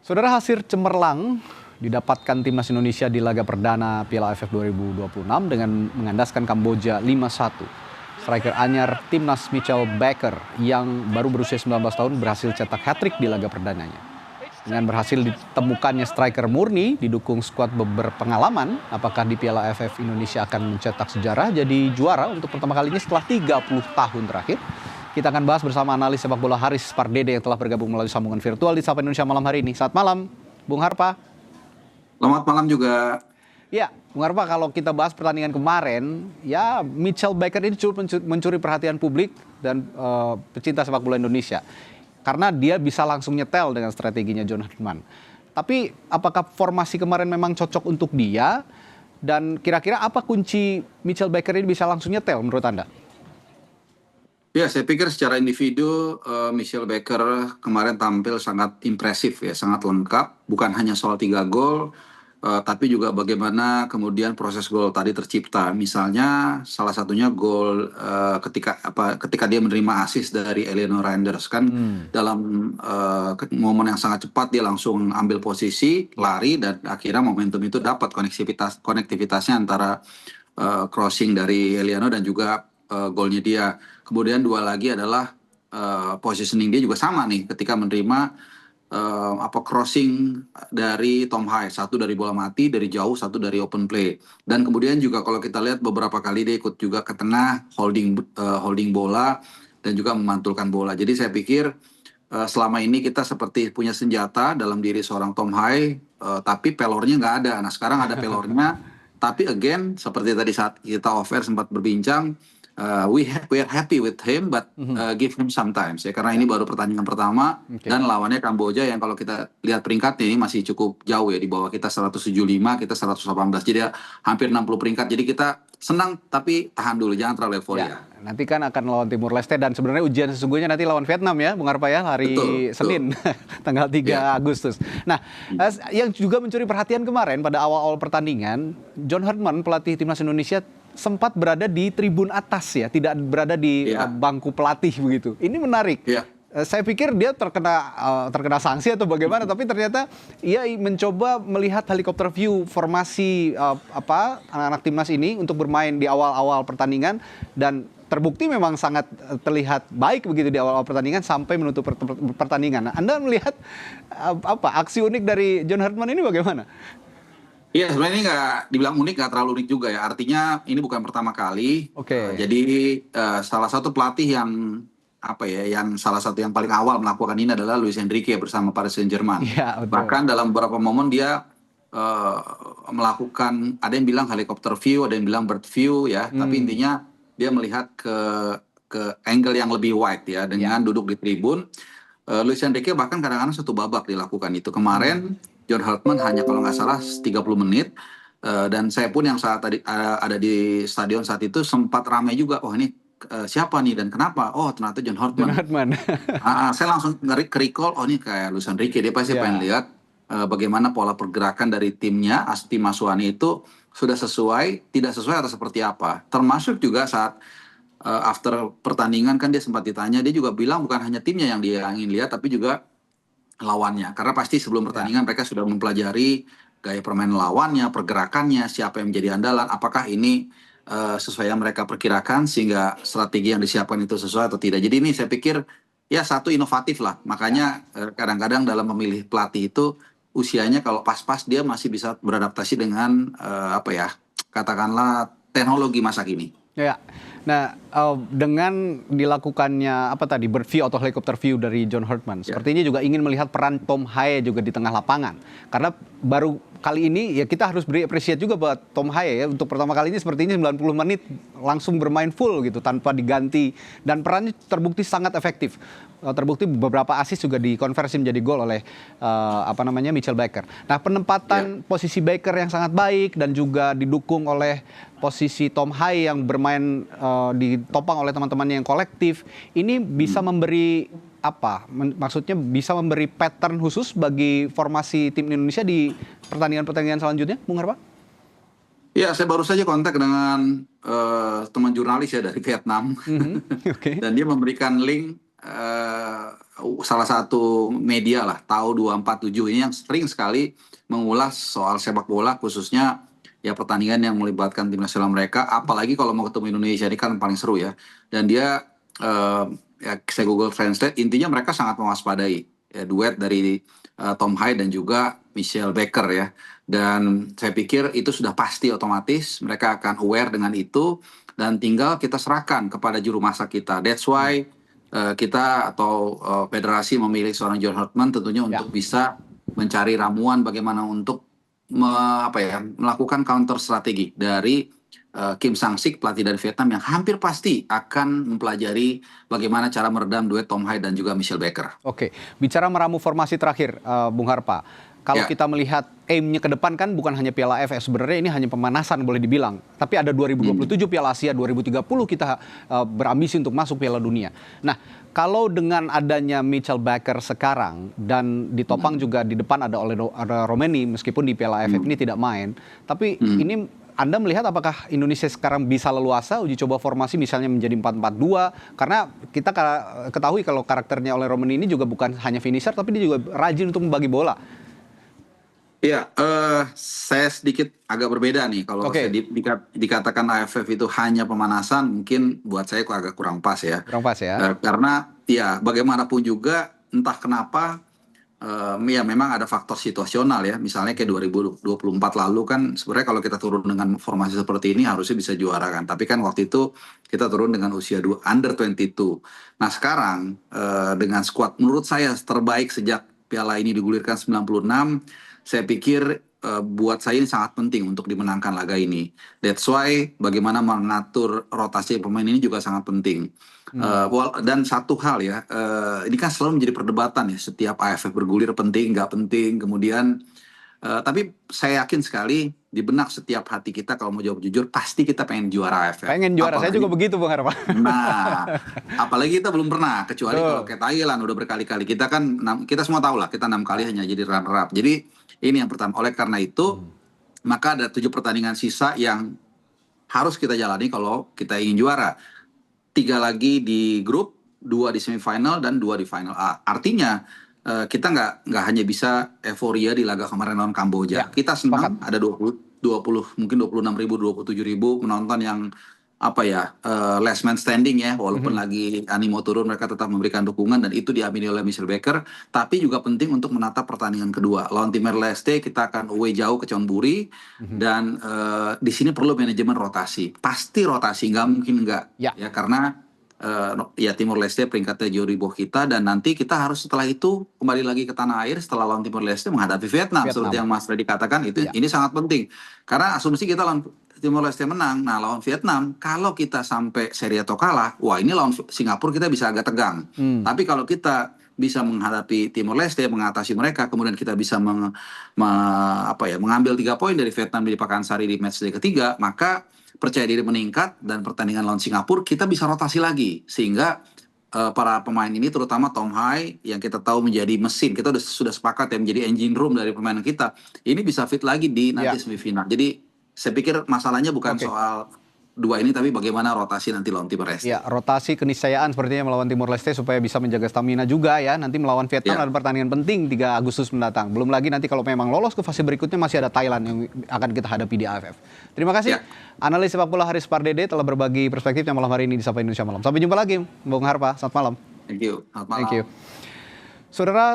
Saudara, hasil cemerlang didapatkan timnas Indonesia di laga perdana Piala AFF 2026 dengan mengandaskan Kamboja 5-1. Striker anyar timnas Mitchell Baker yang baru berusia 19 tahun berhasil cetak hat-trick di laga perdananya. Dengan berhasil ditemukannya striker murni didukung skuad berpengalaman, apakah di Piala AFF Indonesia akan mencetak sejarah jadi juara untuk pertama kalinya setelah 30 tahun terakhir? Kita akan bahas bersama analis sepak bola Haris Pardede yang telah bergabung melalui sambungan virtual di Sapa Indonesia malam hari ini. Selamat malam, Bung Harpa. Selamat malam juga. Ya, Bung Harpa, kalau kita bahas pertandingan kemarin, ya Mitchell Baker ini cukup mencuri perhatian publik dan pecinta sepak bola Indonesia. Karena dia bisa langsung nyetel dengan strateginya John Herdman. Tapi apakah formasi kemarin memang cocok untuk dia? Dan kira-kira apa kunci Mitchell Baker ini bisa langsung nyetel menurut Anda? Ya, saya pikir secara individu Mitchell Baker kemarin tampil sangat impresif ya, sangat lengkap. Bukan hanya soal 3 gol, tapi juga bagaimana kemudian proses gol tadi tercipta. Misalnya salah satunya gol ketika dia menerima assist dari Elino Reinders kan dalam momen yang sangat cepat dia langsung ambil posisi, lari dan akhirnya momentum itu dapat konektivitasnya antara crossing dari Eliano dan juga golnya dia. Kemudian 2 lagi adalah positioning dia juga sama nih ketika menerima crossing dari Tom Hai, 1 dari bola mati dari jauh, 1 dari open play. Dan kemudian juga kalau kita lihat beberapa kali dia ikut juga ke tengah holding bola dan juga memantulkan bola. Jadi saya pikir selama ini kita seperti punya senjata dalam diri seorang Tom Hai, tapi pelornya nggak ada. Nah sekarang ada pelornya, tapi again seperti tadi saat kita off air sempat berbincang, we are happy with him, but give him some time. Ya, karena ini baru pertandingan pertama dan lawannya Kamboja yang kalau kita lihat peringkatnya ini masih cukup jauh ya, di bawah kita 175, kita 118. Jadi hampir 60 peringkat. Jadi kita senang tapi tahan dulu, jangan terlalu euforia. Ya, nanti kan akan lawan Timur Leste dan sebenarnya ujian sesungguhnya nanti lawan Vietnam ya, Bung Harpa ya, hari Senin tanggal 3 Agustus. Nah, yang juga mencuri perhatian kemarin pada awal-awal pertandingan, John Herdman pelatih timnas Indonesia sempat berada di tribun atas ya, tidak berada di bangku pelatih begitu. Ini menarik. Saya pikir dia terkena sanksi atau bagaimana, tapi ternyata ia mencoba melihat helikopter view formasi anak-anak timnas ini untuk bermain di awal-awal pertandingan dan terbukti memang sangat terlihat baik begitu di awal-awal pertandingan sampai menutup pertandingan. Nah, Anda melihat aksi unik dari John Herdman ini bagaimana? Iya, sebenarnya ini nggak dibilang unik, nggak terlalu unik juga ya. Artinya ini bukan pertama kali. Jadi salah satu pelatih yang yang salah satu yang paling awal melakukan ini adalah Luis Enrique bersama Paris Saint-Germain. Bahkan dalam beberapa momen dia melakukan, ada yang bilang helicopter view, ada yang bilang bird view ya. Tapi intinya dia melihat ke angle yang lebih wide ya, dengan duduk di tribun. Luis Enrique bahkan kadang-kadang 1 babak dilakukan itu. Kemarin John Herdman hanya kalau nggak salah 30 menit. Dan saya pun yang saat tadi ada di stadion saat itu sempat ramai juga. Oh ini siapa nih dan kenapa? Oh ternyata John Herdman. Saya langsung recall, oh ini kayak Luis Enrique. Dia pasti pengen lihat bagaimana pola pergerakan dari timnya, tim asuhannya itu sudah sesuai, tidak sesuai atau seperti apa. Termasuk juga saat after pertandingan kan dia sempat ditanya, dia juga bilang bukan hanya timnya yang dia ingin lihat, tapi juga lawannya. Karena pasti sebelum pertandingan mereka sudah mempelajari gaya permainan lawannya, pergerakannya, siapa yang menjadi andalan, apakah ini sesuai yang mereka perkirakan sehingga strategi yang disiapkan itu sesuai atau tidak. Jadi ini saya pikir ya satu inovatif lah. Makanya kadang-kadang dalam memilih pelatih itu usianya kalau pas-pas dia masih bisa beradaptasi dengan katakanlah teknologi masa kini. Ya, nah dengan dilakukannya bird view atau helicopter view dari John Herdman, sepertinya juga ingin melihat peran Tom Hai juga di tengah lapangan. Karena baru kali ini ya kita harus beri apresiasi juga buat Tom Hai ya, untuk pertama kalinya sepertinya 90 menit langsung bermain full gitu tanpa diganti dan perannya terbukti sangat efektif. Terbukti beberapa assist juga dikonversi menjadi gol oleh Mitchell Baker. Nah, penempatan posisi Baker yang sangat baik dan juga didukung oleh posisi Tom Hai yang bermain ditopang oleh teman-temannya yang kolektif, ini bisa memberi maksudnya bisa memberi pattern khusus bagi formasi tim Indonesia di pertandingan-pertandingan selanjutnya, Bung Harpa? Ya, saya baru saja kontak dengan teman jurnalis ya dari Vietnam. Dan dia memberikan link salah satu media lah, Tahu 247 ini yang sering sekali mengulas soal sepak bola, khususnya ya pertandingan yang melibatkan tim nasional mereka, apalagi kalau mau ketemu Indonesia ini kan paling seru ya. Dan dia ya saya Google Translate, intinya mereka sangat mewaspadai ya, duet dari Tom Hyde dan juga Michelle Baker ya. Dan saya pikir itu sudah pasti otomatis mereka akan aware dengan itu dan tinggal kita serahkan kepada juru masak kita. That's why kita atau federasi memilih seorang John Hartman tentunya untuk bisa mencari ramuan bagaimana untuk melakukan counter strategi dari Kim Sang-sik, pelatih dari Vietnam yang hampir pasti akan mempelajari bagaimana cara meredam duet Tom Hyde dan juga Michelle Baker. Oke, bicara meramu formasi terakhir, Bung Harpa. Kalau kita melihat aim-nya ke depan kan bukan hanya Piala AFF, sebenarnya ini hanya pemanasan boleh dibilang. Tapi ada 2027 Piala Asia, 2030 kita berambisi untuk masuk Piala Dunia. Nah, kalau dengan adanya Michelle Baker sekarang dan ditopang juga di depan ada Romeni meskipun di Piala AFF ini tidak main, tapi ini Anda melihat apakah Indonesia sekarang bisa leluasa uji coba formasi misalnya menjadi 4-4-2 karena kita ketahui kalau karakternya Romeni ini juga bukan hanya finisher tapi dia juga rajin untuk membagi bola. Iya, saya sedikit agak berbeda nih kalau saya dikatakan AFF itu hanya pemanasan, mungkin buat saya kok agak kurang pas ya. Kurang pas ya. Karena ya bagaimanapun juga entah kenapa ya memang ada faktor situasional ya. Misalnya kayak 2024 lalu kan sebenarnya kalau kita turun dengan formasi seperti ini harusnya bisa juara kan. Tapi kan waktu itu kita turun dengan usia under 22. Nah sekarang dengan skuad menurut saya terbaik sejak Piala ini digulirkan 96, saya pikir buat saya ini sangat penting untuk dimenangkan laga ini. That's why bagaimana mengatur rotasi pemain ini juga sangat penting. Dan satu hal ya, ini kan selalu menjadi perdebatan ya, setiap AFF bergulir penting, nggak penting, kemudian tapi saya yakin sekali di benak setiap hati kita kalau mau jawab jujur, pasti kita pengen juara AFF. Pengen juara, saya juga begitu Bung Harpa. Nah, apalagi kita belum pernah, kecuali kalau kayak Thailand udah berkali-kali. Kita kan, kita semua tahu lah, kita 6 kali hanya jadi runner up. Jadi ini yang pertama. Oleh karena itu, maka ada 7 pertandingan sisa yang harus kita jalani kalau kita ingin juara. 3 lagi di grup, 2 di semifinal, dan 2 di final A. Artinya, kita nggak hanya bisa euforia di laga kemarin lawan Kamboja. Kita senang ada 20 mungkin 26.000, 27.000 penonton yang last man standing ya, walaupun lagi animo turun mereka tetap memberikan dukungan dan itu diamini oleh Michelle Baker. Tapi juga penting untuk menatap pertandingan kedua lawan Timor Leste. Kita akan away jauh ke Chonburi dan di sini perlu manajemen rotasi. Pasti rotasi, nggak mungkin nggak ya karena ya Timor Leste peringkatnya jauh di bawah kita dan nanti kita harus setelah itu kembali lagi ke tanah air setelah lawan Timor Leste menghadapi Vietnam. Seperti yang Mas Freddy katakan itu ini sangat penting karena asumsi kita lawan Timor Leste menang, nah lawan Vietnam kalau kita sampai seri atau kalah, wah ini lawan Singapura kita bisa agak tegang. Tapi kalau kita bisa menghadapi Timor Leste, mengatasi mereka, kemudian kita bisa mengambil 3 poin dari Vietnam di Pakansari di matchday ketiga, maka percaya diri meningkat dan pertandingan lawan Singapura kita bisa rotasi lagi sehingga para pemain ini terutama Tom Hyde yang kita tahu menjadi mesin, kita sudah sepakat ya menjadi engine room dari permainan kita, ini bisa fit lagi di nanti semifinal. Jadi saya pikir masalahnya bukan soal 2 ini tapi bagaimana rotasi nanti lawan Timor Leste. Ya, rotasi keniscayaan sepertinya melawan Timor Leste supaya bisa menjaga stamina juga ya. Nanti melawan Vietnam ada pertandingan penting 3 Agustus mendatang. Belum lagi nanti kalau memang lolos ke fase berikutnya masih ada Thailand yang akan kita hadapi di AFF. Terima kasih. Analis sepak bola Haris Pardede telah berbagi perspektifnya malam hari ini di Sapa Indonesia Malam. Sampai jumpa lagi, Bung Harpa. Selamat malam. Thank you. Selamat malam. Thank you. Saudara,